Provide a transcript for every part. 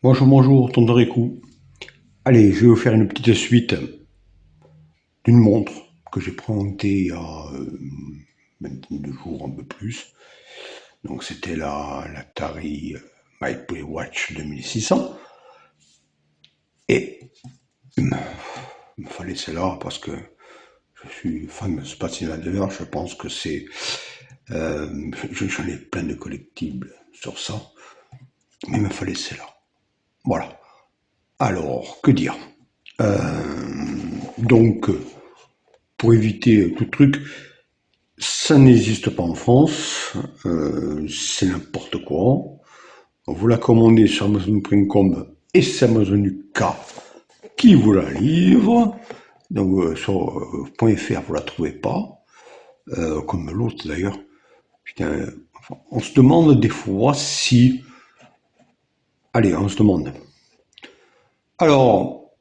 Bonjour, bonjour, tonton Rico. Allez, je vais vous faire une petite suite d'une montre que j'ai présentée il y a une vingtaine de jours, un peu plus. Donc c'était la Tari My Play Watch 2600. Et il me fallait celle-là parce que je suis fan de ce patinadeur. Je pense que c'est... j'en ai plein de collectibles sur ça. Mais il me fallait celle-là. Voilà. Alors, que dire Donc, pour éviter tout truc, ça n'existe pas en France, c'est n'importe quoi. Vous la commandez sur Amazon.com et c'est Amazon UK qui vous la livre. Donc sur .fr vous la trouvez pas, comme l'autre d'ailleurs. Putain, enfin, on se demande des fois si... Allez, on se demande. Alors,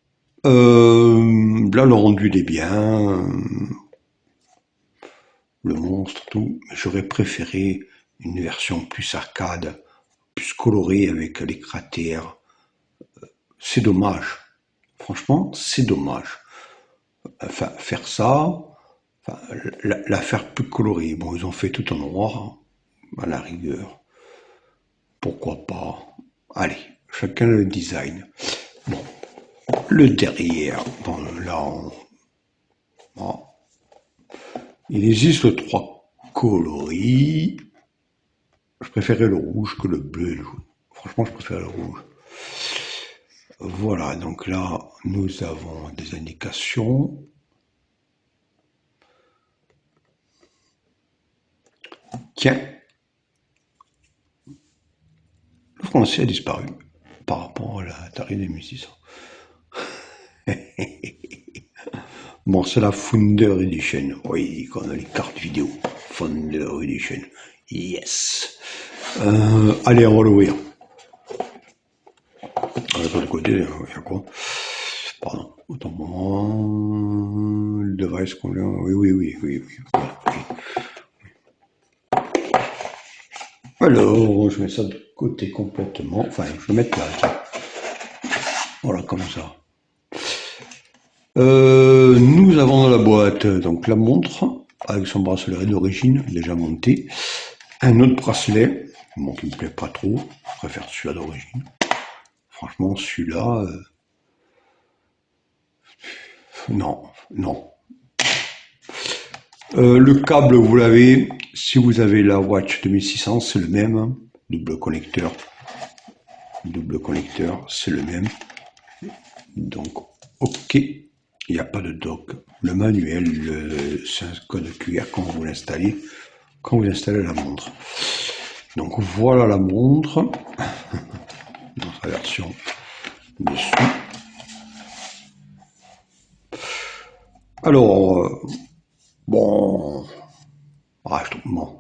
là le rendu il est bien, le monstre, tout. Mais j'aurais préféré une version plus arcade, plus colorée avec les cratères. C'est dommage. Franchement, c'est dommage. Enfin, faire ça, enfin, la faire plus colorée. Bon, ils ont fait tout en noir, à la rigueur. Pourquoi pas? Allez, chacun le design. Bon, le derrière, bon, là, bon, il existe trois coloris. Je préférais le rouge que le bleu et le jaune. Franchement, je préfère le rouge. Voilà, donc là, nous avons des indications. Tiens, le français a disparu par rapport à la Atari 2600. Bon, c'est la Founder Edition. Oui, qu'on a les cartes vidéo. Founder Edition. Yes. Allez, on va l'ouvrir. De l'autre côté, il y a quoi? Pardon. Autant pour moi. Le device qu'on a. Oui, oui, oui, oui, oui. Alors, je mets ça de côté complètement. Enfin, je vais mettre là, tiens. Voilà, comme ça. Nous avons dans la boîte donc la montre avec son bracelet d'origine déjà monté, un autre bracelet, bon qui me plaît pas trop, je préfère celui-là d'origine. Franchement, celui-là, non, non. Le câble, vous l'avez. Si vous avez la Watch 2600, c'est le même, hein. Double connecteur, c'est le même. Donc, ok, il n'y a pas de dock. Le manuel, c'est un code QR quand vous installez la montre. Donc voilà la montre dans sa version dessus. Alors, bon, bon,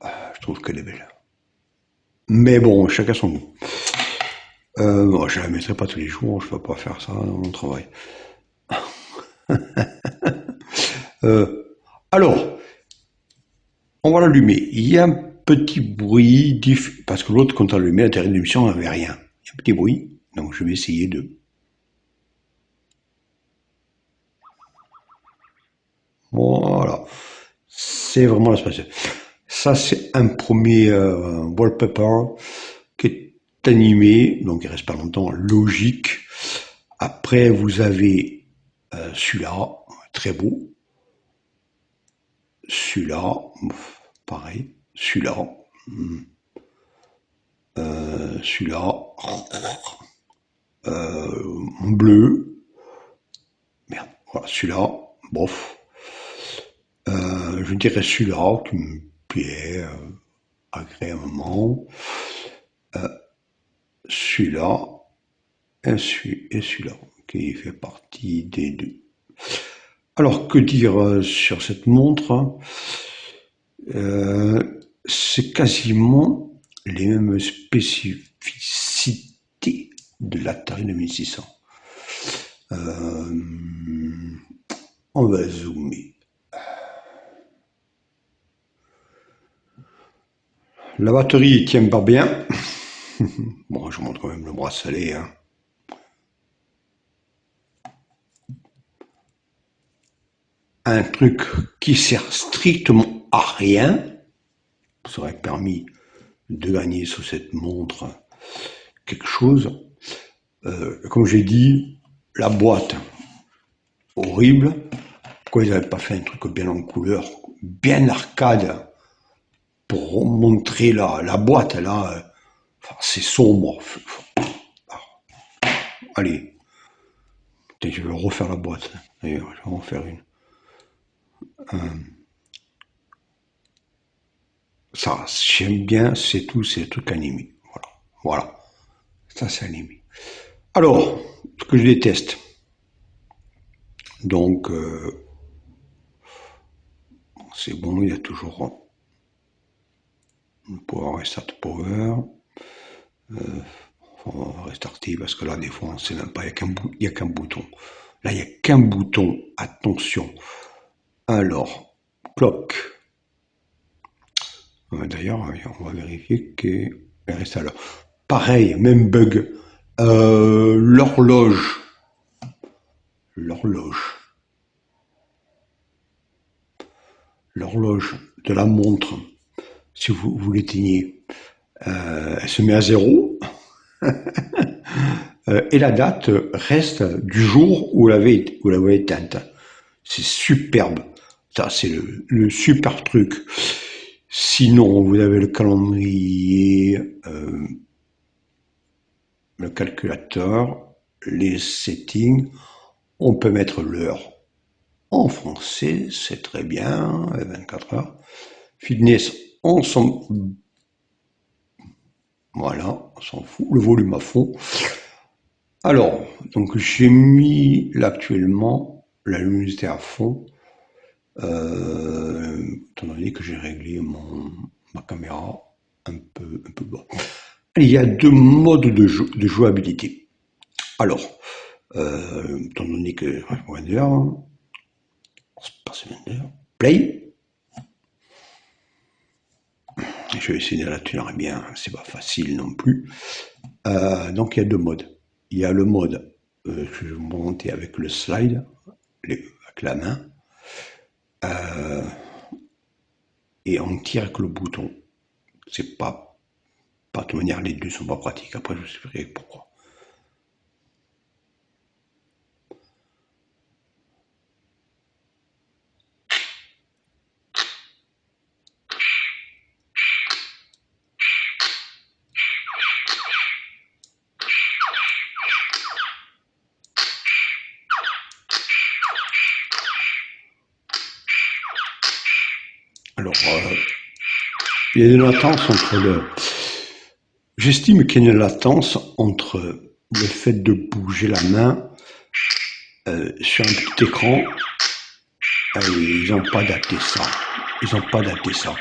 je trouve qu'elle est belle. Mais bon, chacun son goût. Bon, je la mettrai pas tous les jours, je ne peux pas faire ça dans mon travail. Alors, on va l'allumer. Il y a un petit bruit, parce que l'autre, quand on allumait la terrine d'émission, on n'avait rien. Il y a un petit bruit, donc je vais essayer de... Voilà. C'est vraiment la spatiale. Ça, c'est un premier wallpaper qui est animé, donc il reste pas longtemps, logique. Après, vous avez celui-là, très beau. Celui-là, pareil. Celui-là. Celui-là. En bleu. Merde. Voilà, celui-là. Bof. Je dirais celui-là qui me plaît agréablement. Celui-là. Et celui-là. Qui fait partie des deux. Alors, que dire sur cette montre? C'est quasiment les mêmes spécificités de l'Atari 2600. On va zoomer. La batterie tient pas bien. Bon, je montre quand même le bracelet, hein. Un truc qui sert strictement à rien. Ça aurait permis de gagner sur cette montre quelque chose. Comme j'ai dit, la boîte, horrible. Pourquoi ils n'avaient pas fait un truc bien en couleur, bien arcade, pour montrer la boîte, là, enfin, c'est sombre. Allez, peut-être je vais refaire la boîte. D'ailleurs, je vais en faire une. Ça, j'aime bien, c'est tout, c'est des trucs animés. Voilà, voilà. Ça, c'est animé. Alors, ce que je déteste. Donc, c'est bon, il y a toujours un power, restart power. On va restarter parce que là, des fois, on ne sait même pas, il n'y a qu'un bouton. Là, il n'y a qu'un bouton. Attention. Alors, clock. D'ailleurs, on va vérifier qu'elle reste à l'heure. Pareil, même bug. L'horloge. L'horloge. L'horloge de la montre, si vous l'éteignez, elle se met à zéro. Et la date reste du jour où vous l'avez éteinte. C'est superbe. Ça, c'est le super truc. Sinon, vous avez le calendrier, le calculateur, les settings. On peut mettre l'heure en français, c'est très bien, 24 heures. Fitness, voilà, on s'en fout. Le volume à fond. Alors, donc j'ai mis là actuellement la luminosité à fond, étant donné que j'ai réglé ma caméra un peu bas. Il y a deux modes de jouabilité. Alors, étant donné que play. Je vais essayer de la tenir bien, c'est pas facile non plus. Donc il y a deux modes. Il y a le mode que je vais vous monter avec le slide, avec la main, et on tire avec le bouton. C'est pas de toute manière, les deux sont pas pratiques. Après, je vous expliquerai pourquoi. Alors, il y a une latence entre le. J'estime qu'il y a une latence entre le fait de bouger la main sur un petit écran. Ils n'ont pas adapté ça. Ils n'ont pas adapté ça.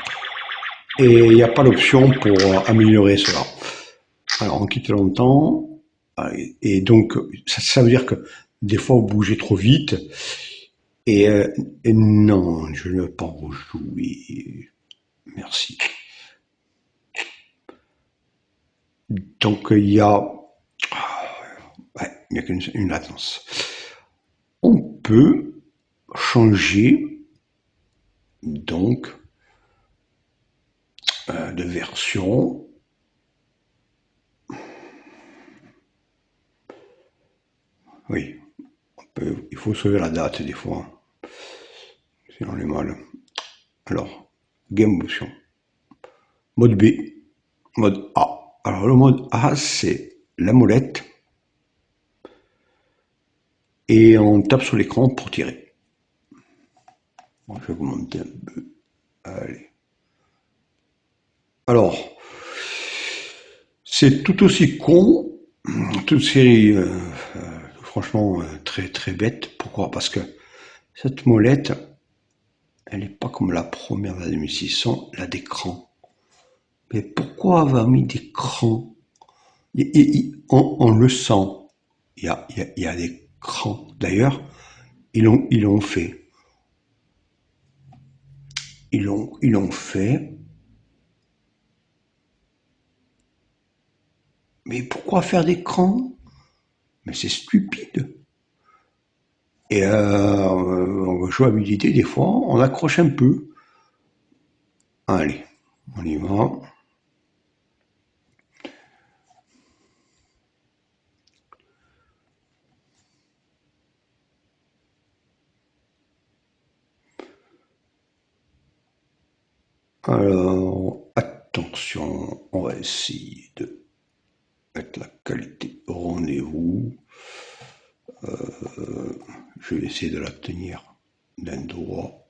Et il n'y a pas d'option pour améliorer cela. Alors, on quitte longtemps. Et donc, ça veut dire que des fois, vous bougez trop vite. Et non, je ne veux pas rejouer. Merci. Donc, il y a qu'une latence. On peut changer donc de version. Oui, il faut sauver la date des fois, sinon on est mal. Alors, game option. Mode B, mode A. Alors le mode A, c'est la molette et on tape sur l'écran pour tirer. Bon, je vais vous monter un peu. Allez. Alors, c'est tout aussi con, toute série, franchement, très très bête. Pourquoi? Parce que cette molette, elle n'est pas comme la première de la 2600, elle a des crans. Mais pourquoi avoir mis des crans? On le sent. Il y a des crans. D'ailleurs, ils l'ont fait. Ils l'ont fait Mais pourquoi faire d'écran? Mais c'est stupide. Et en jouabilité, des fois, on accroche un peu. Allez, on y va. Alors, attention, on va essayer de mettre la qualité au rendez-vous. Je vais essayer de la tenir d'un doigt.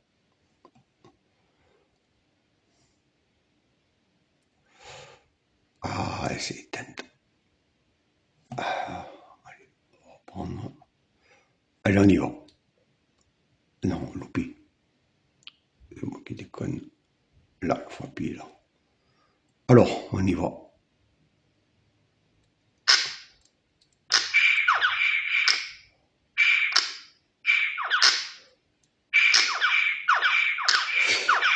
Ah, c'est éteinte. Prendre. Allez, on y va. Non, loupé. C'est moi qui déconne. Là, il faut appuyer là. Alors, on y va.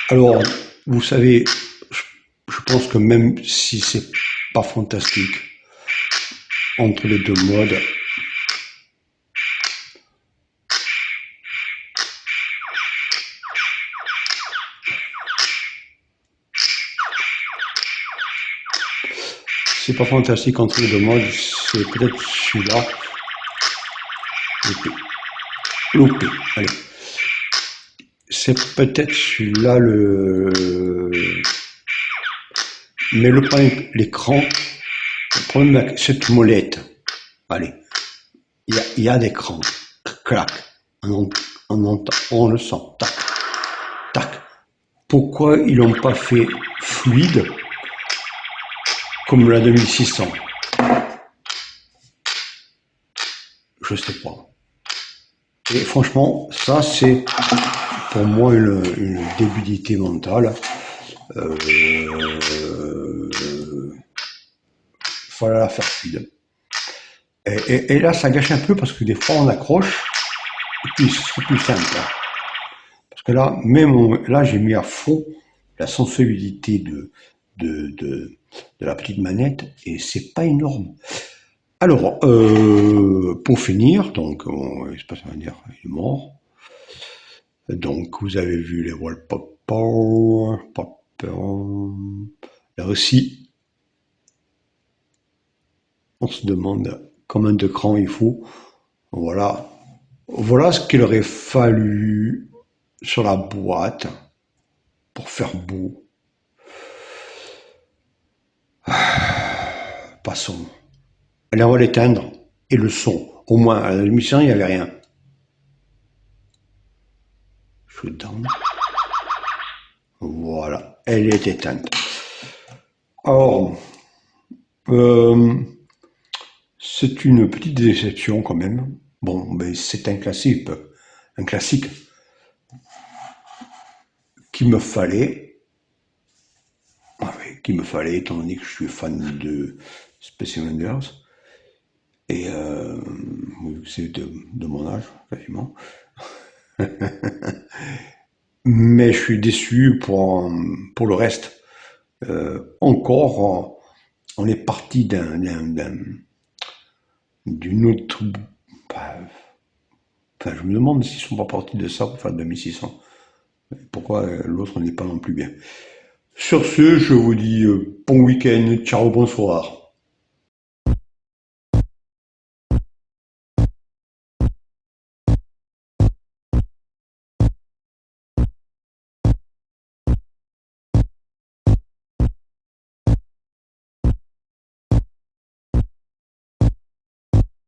Alors, vous savez, je pense que même si c'est pas fantastique, entre les deux modes, c'est pas fantastique entre les deux modes, c'est peut-être celui-là. Loupé. Loupé. Allez. C'est peut-être celui-là le. Mais le problème, l'écran, le problème avec cette molette, allez, il y a d'écran, clac, on entend, on le sent, tac, tac. Pourquoi ils l'ont pas fait fluide comme la 2600? Je sais pas. Et franchement, ça c'est pour moi une débilité mentale. Fallait la faire fluide. Et là, ça gâche un peu parce que des fois on accroche et puis c'est plus simple. Parce que là, là, j'ai mis à fond la sensibilité de la petite manette et c'est pas énorme. Alors, pour finir, donc, il se passe à dire, il est mort. Donc, vous avez vu les wallpapers. Là aussi, on se demande combien de crans il faut. Voilà. Voilà ce qu'il aurait fallu sur la boîte pour faire beau. Passons. Allez, on va l'éteindre. Et le son. Au moins, à la l'émission, il n'y avait rien. Je donne. Voilà. Elle est éteinte. Alors, c'est une petite déception quand même. Bon, mais c'est un classique. Un classique qu'il me fallait. Ah oui, qu'il me fallait, étant donné que je suis fan de Space Invaders. Et c'est de mon âge, quasiment. Mais je suis déçu pour le reste. Encore, on est parti d'une autre. Enfin, je me demande s'ils sont pas partis de ça pour faire 2600. Pourquoi l'autre n'est pas non plus bien. Sur ce, je vous dis bon week-end, ciao, bonsoir.